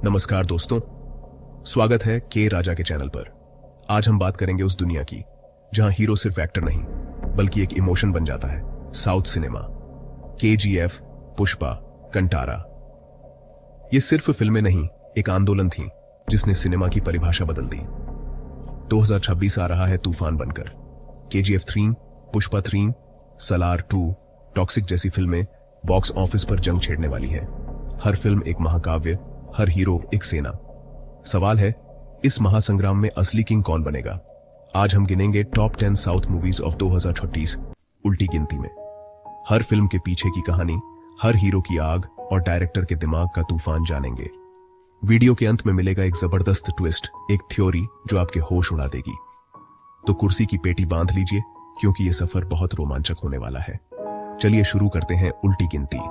नमस्कार दोस्तों, स्वागत है के राजा के चैनल पर। आज हम बात करेंगे उस दुनिया की जहां हीरो सिर्फ एक्टर नहीं बल्कि एक इमोशन बन जाता है। South cinema. KGF, Pushpa, Kantara, ये सिर्फ फिल्में नहीं, एक आंदोलन थी जिसने सिनेमा की परिभाषा बदल दी। 2026 आ रहा है तूफान बनकर। केजीएफ 3, पुष्पा 3, सलार 2, टॉक्सिक जैसी फिल्में बॉक्स ऑफिस पर जंग छेड़ने वाली है। हर फिल्म एक महाकाव्य, हर हीरो एक सेना। सवाल है, इस महासंग्राम में असली किंग कौन बनेगा? आज हम गिनेंगे टॉप 10 साउथ मूवीज ऑफ 2026 उल्टी गिनती में। हर फिल्म के पीछे की कहानी, हर हीरो की आग और डायरेक्टर के दिमाग का तूफान जानेंगे। वीडियो के अंत में मिलेगा एक जबरदस्त ट्विस्ट, एक थ्योरी जो आपके होश उड़ा देगी। तो कुर्सी की पेटी बांध लीजिए क्योंकि यह सफर बहुत रोमांचक होने वाला है। चलिए शुरू करते हैं उल्टी गिनती।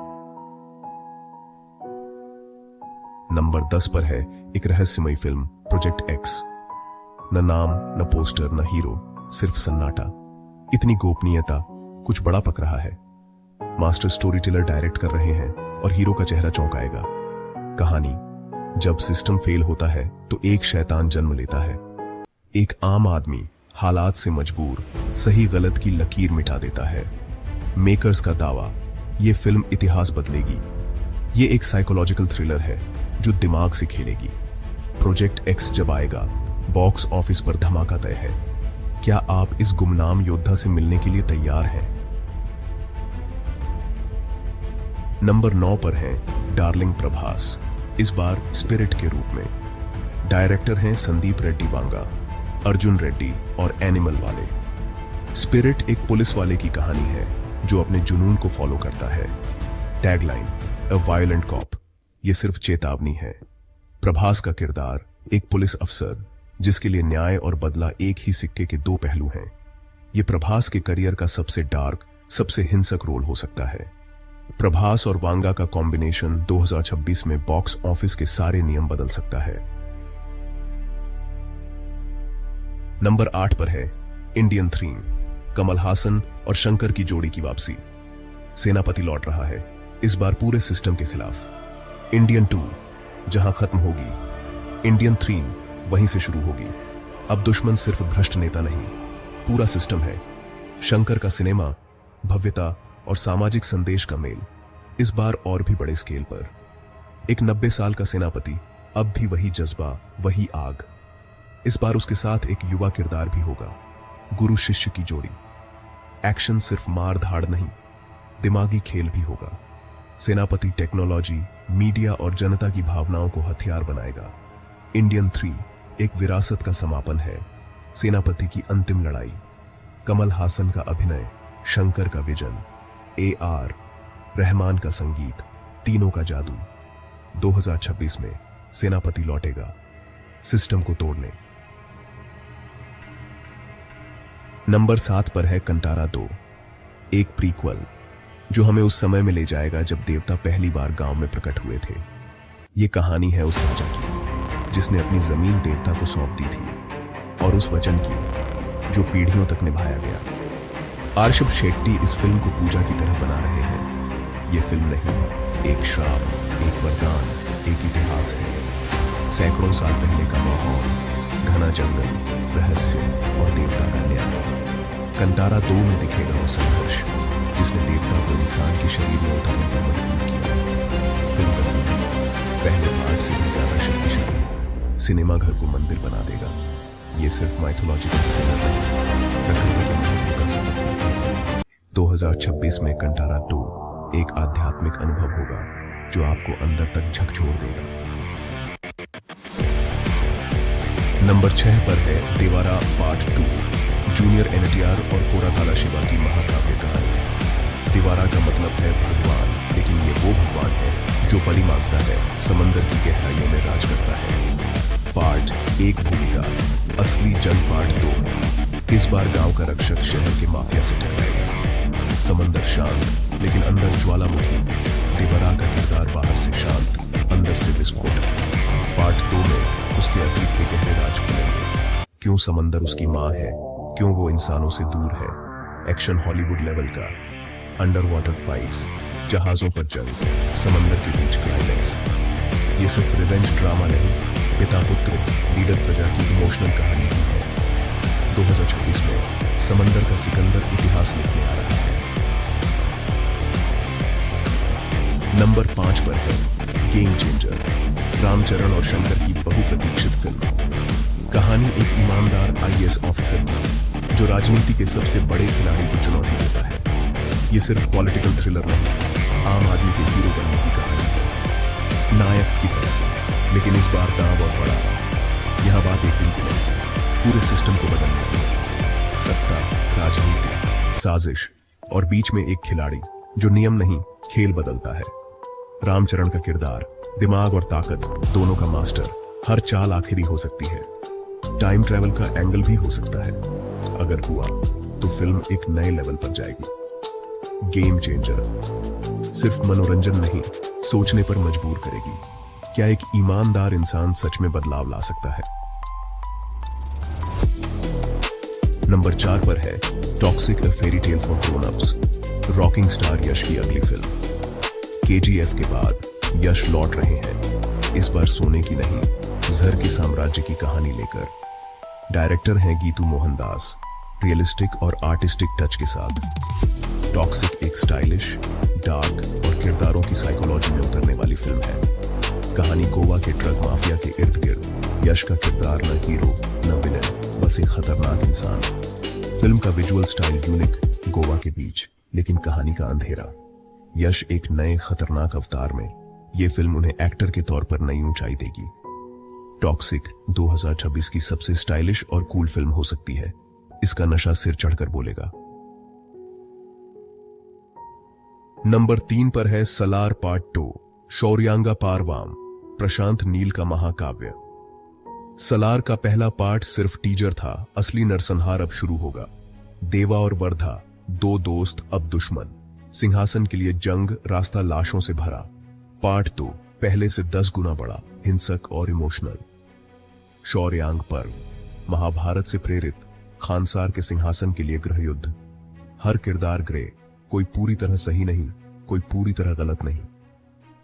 नंबर 10 पर है एक रहस्यमयी फिल्म, प्रोजेक्ट एक्स। न नाम, न पोस्टर, न हीरो, सिर्फ सन्नाटा। इतनी गोपनीयता, कुछ बड़ा पक रहा है। मास्टर स्टोरी टेलर डायरेक्ट कर रहे हैं और हीरो का चेहरा चौंकाएगा। कहानी, जब सिस्टम फेल होता है तो एक शैतान जन्म लेता है। एक आम आदमी हालात से मजबूर सही गलत की लकीर मिटा देता है। मेकर्स का दावा, यह फिल्म इतिहास बदलेगी। ये एक साइकोलॉजिकल थ्रिलर है जो दिमाग से खेलेगी। प्रोजेक्ट एक्स जब आएगा, बॉक्स ऑफिस पर धमाका तय है। क्या आप इस गुमनाम योद्धा से मिलने के लिए तैयार हैं? नंबर 9 पर है डार्लिंग प्रभास, इस बार स्पिरिट के रूप में। डायरेक्टर हैं संदीप रेड्डी वांगा, अर्जुन रेड्डी और एनिमल वाले। स्पिरिट एक पुलिस वाले की कहानी है जो अपने जुनून को फॉलो करता है। टैगलाइन, अ वायलेंट कॉप, यह सिर्फ चेतावनी है। प्रभास का किरदार एक पुलिस अफसर जिसके लिए न्याय और बदला एक ही सिक्के के दो पहलू हैं। यह प्रभास के करियर का सबसे डार्क, सबसे हिंसक रोल हो सकता है। प्रभास और वांगा का कॉम्बिनेशन 2026 में बॉक्स ऑफिस के सारे नियम बदल सकता है। नंबर 8 पर है इंडियन थ्रीम, कमल हासन और शंकर की जोड़ी की वापसी। सेनापति लौट रहा है, इस बार पूरे सिस्टम के खिलाफ। इंडियन 2 जहां खत्म होगी, इंडियन 3 वहीं से शुरू होगी। अब दुश्मन सिर्फ भ्रष्ट नेता नहीं, पूरा सिस्टम है। शंकर का सिनेमा, भव्यता और सामाजिक संदेश का मेल, इस बार और भी बड़े स्केल पर। एक 90 साल का सेनापति, अब भी वही जज्बा, वही आग। इस बार उसके साथ एक युवा किरदार भी होगा, गुरु शिष्य की जोड़ी। एक्शन सिर्फ मार धाड़ नहीं, दिमागी खेल भी होगा। सेनापति टेक्नोलॉजी, मीडिया और जनता की भावनाओं को हथियार बनाएगा। इंडियन 3 एक विरासत का समापन है, सेनापति की अंतिम लड़ाई। कमल हासन का अभिनय, शंकर का विजन, AR रहमान का संगीत, तीनों का जादू। 2026 में सेनापति लौटेगा सिस्टम को तोड़ने। नंबर 7 पर है कंटारा 2, एक प्रीक्वल जो हमें उस समय में ले जाएगा जब देवता पहली बार गांव में प्रकट हुए थे। ये कहानी है उस राजा की जिसने अपनी जमीन देवता को सौंप दी थी और उस वचन की जो पीढ़ियों तक निभाया गया। आरशब शेट्टी इस फिल्म को पूजा की तरह बना रहे हैं। ये फिल्म नहीं, एक श्राप, एक वरदान, एक इतिहास है। सैकड़ों साल पहले का माहौल, घना जंगल, रहस्य और देवता का न्याय। कंटारा 2 में दिखेगा वो संघर्ष जिसने देवता को इंसान के शरीर में उतरने पर मजबूर किया। फिल्म का संगीत पहले पार्ट से भी ज्यादा शक्तिशाली, सिनेमा घर को मंदिर बना देगा। ये सिर्फ माइथोलॉजिकल थ्रिलर नहीं, प्रकृति के महत्व का सबक भी। 2026 में कंटारा 2 एक आध्यात्मिक अनुभव होगा जो आपको अंदर तक झकझोर देगा। नंबर 6 पर है देवारा पार्ट 2, जूनियर NTR और कोराकाला शिवा की महाकाव्य कहानी। देवारा का मतलब है भगवान, लेकिन ये वो भगवान है जो बलि मांगता है, समंदर की गहराइयों में राज करता है। पार्ट 1 भूमिका, असली जंग पार्ट 2 में। इस बार गांव का रक्षक शहर के माफिया से टकराएगा। समंदर शांत लेकिन अंदर ज्वालामुखी। देवरा का किरदार बाहर से शांत, अंदर से विस्फोट। पार्ट 2 में उसके अतीत के गहरे राज खुलेंगे। क्यों समंदर उसकी मां है, क्यों वो इंसानों से दूर है। एक्शन हॉलीवुड लेवल का, अंडर वाटर फाइट्स, जहाजों पर जंग, समंदर के बीच क्लाइमैक्स। ये सिर्फ रिवेंज ड्रामा नहीं, पिता पुत्र लीडर प्रजा की इमोशनल कहानी भी है। 2026 में समंदर का सिकंदर इतिहास लिखने आ रहा है। नंबर 5 पर है गेम चेंजर, रामचरण और शंकर की बहुप्रतीक्षित फिल्म। कहानी एक ईमानदार आईएएस ऑफिसर की जो राजनीति के सबसे बड़े खिलाड़ी को चुनौती देता है। ये सिर्फ पॉलिटिकल थ्रिलर नहीं, आम आदमी के हीरो बनने की कहानी है, नायक की तरह। लेकिन इस बार दांव और बड़ा। यहां बात एक दिन की नहीं, पूरे सिस्टम को बदलने की। सत्ता, राजनीति, साजिश और बीच में एक खिलाड़ी जो नियम नहीं खेल बदलता है। रामचरण का किरदार दिमाग और ताकत दोनों का मास्टर। हर चाल आखिरी हो सकती है। टाइम ट्रैवल का एंगल भी हो सकता है। अगर हुआ तो फिल्म एक नए लेवल पर जाएगी। गेम चेंजर सिर्फ मनोरंजन नहीं, सोचने पर मजबूर करेगी। क्या एक ईमानदार इंसान सच में बदलाव ला सकता है? नंबर 4 पर है toxic, a fairy tale for grown ups, rocking star Yash की अगली फिल्म। केजीएफ के बाद यश लौट रहे हैं, इस बार सोने की नहीं, जहर के साम्राज्य की कहानी लेकर। डायरेक्टर हैं गीतू मोहनदास, रियलिस्टिक और आर्टिस्टिक टच के साथ। टॉक्सिक एक स्टाइलिश, डार्क और किरदारों की साइकोलॉजी में उतरने वाली फिल्म है। कहानी गोवा के ड्रग माफिया के इर्द गिर्द। यश का किरदार न हीरो न विलेन, बस एक खतरनाक इंसान। फिल्म का विजुअल स्टाइल यूनिक, गोवा के बीच लेकिन कहानी का अंधेरा। यश एक नए खतरनाक अवतार में। यह फिल्म उन्हें एक्टर के तौर पर नई ऊंचाई देगी। टॉक्सिक 2026 की सबसे स्टाइलिश और कूल फिल्म हो सकती है। इसका नशा सिर चढ़कर बोलेगा। नंबर 3 पर है सलार पार्ट 2, शौर्यांगा पारवाम, प्रशांत नील का महाकाव्य। सलार का पहला पार्ट सिर्फ टीजर था, असली नरसंहार अब शुरू होगा। देवा और वर्धा, दो दोस्त अब दुश्मन। सिंहासन के लिए जंग, रास्ता लाशों से भरा। पार्ट 2 पहले से 10 गुना बड़ा, हिंसक और इमोशनल। शौर्यांग पर्व, महाभारत से प्रेरित, खानसार के सिंहासन के लिए गृह युद्ध। हर किरदार ग्रे, कोई पूरी तरह सही नहीं, कोई पूरी तरह गलत नहीं।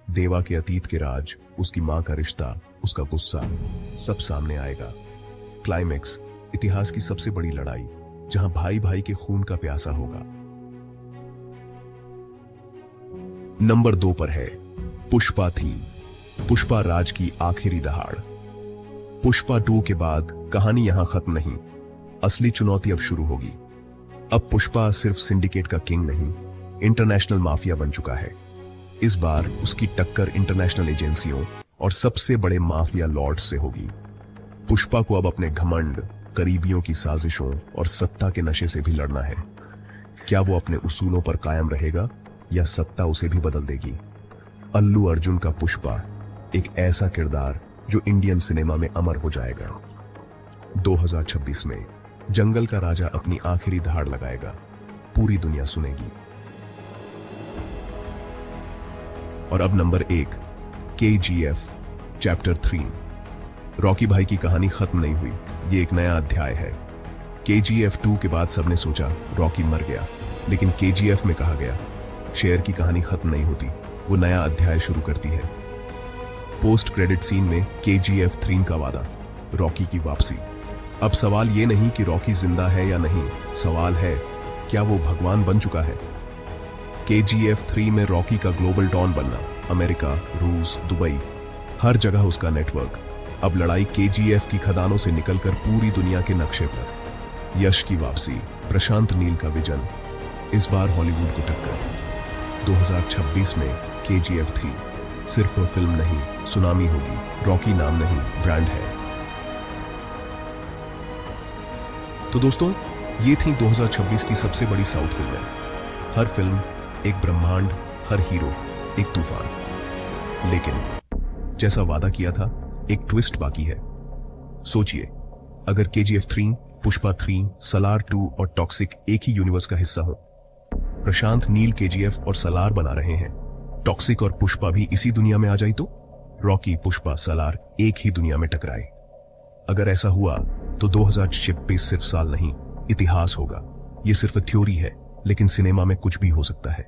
देवा के अतीत के राज, उसकी मां का रिश्ता, उसका गुस्सा, सब सामने आएगा। क्लाइमेक्स, इतिहास की सबसे बड़ी लड़ाई, जहां भाई भाई के खून का प्यासा होगा। नंबर 2 पर है पुष्पा थी, पुष्पा राज की आखिरी दहाड़। पुष्पा 2 के बाद कहानी यहां खत्म नहीं, असली चुनौती अब शुरू होगी। अब पुष्पा सिर्फ सिंडिकेट का किंग नहीं, इंटरनेशनल माफिया बन चुका है। इस बार उसकी टक्कर इंटरनेशनल एजेंसियों और सबसे बड़े माफिया लॉर्ड्स से होगी। पुष्पा को अब अपने घमंड, करीबियों की साजिशों और सत्ता के नशे से भी लड़ना है। क्या वो अपने उसूलों पर कायम रहेगा या सत्ता उसे भी बदल देगी? अल्लू अर्जुन का पुष्पा, एक ऐसा किरदार जो इंडियन सिनेमा में अमर हो जाएगा। 2026 में जंगल का राजा अपनी आखिरी दहाड़ लगाएगा, पूरी दुनिया सुनेगी। और अब नंबर 1, केजीएफ चैप्टर 3। रॉकी भाई की कहानी खत्म नहीं हुई, ये एक नया अध्याय है। केजीएफ 2 के बाद सबने सोचा रॉकी मर गया, लेकिन केजीएफ में कहा गया शेर की कहानी खत्म नहीं होती, वो नया अध्याय शुरू करती है। पोस्ट क्रेडिट सीन में केजीएफ 3 का वादा, रॉकी की वापसी। अब सवाल ये नहीं कि रॉकी जिंदा है या नहीं, सवाल है क्या वो भगवान बन चुका है। केजीएफ 3 में रॉकी का ग्लोबल डॉन बनना, अमेरिका, रूस, दुबई, हर जगह उसका नेटवर्क। अब लड़ाई केजीएफ की खदानों से निकलकर पूरी दुनिया के नक्शे पर। यश की वापसी, प्रशांत नील का विजन, इस बार हॉलीवुड को टक्कर। 2026 में केजीएफ 3 सिर्फ फिल्म नहीं, सुनामी होगी। रॉकी नाम नहीं, ब्रांड है। तो दोस्तों, ये थी 2026 की सबसे बड़ी साउथ फिल्में। हर फिल्म एक ब्रह्मांड, हर हीरो एक तूफान। लेकिन जैसा वादा किया था, एक ट्विस्ट बाकी है। सोचिए, अगर केजीएफ 3, पुष्पा 3, सलार 2 और टॉक्सिक एक ही यूनिवर्स का हिस्सा हो। प्रशांत नील केजीएफ और सलार बना रहे हैं, टॉक्सिक और पुष्पा भी इसी दुनिया में आ जाए तो रॉकी, पुष्पा, सलार एक ही दुनिया में टकराए। अगर ऐसा हुआ तो 2026 सिर्फ साल नहीं, इतिहास होगा। ये सिर्फ थ्योरी है, लेकिन सिनेमा में कुछ भी हो सकता है।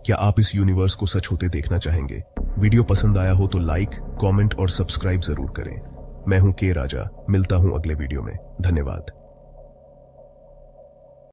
क्या आप इस यूनिवर्स को सच होते देखना चाहेंगे? वीडियो पसंद आया हो तो लाइक, कमेंट और सब्सक्राइब जरूर करें। मैं हूं के राजा, मिलता हूं अगले वीडियो में। धन्यवाद।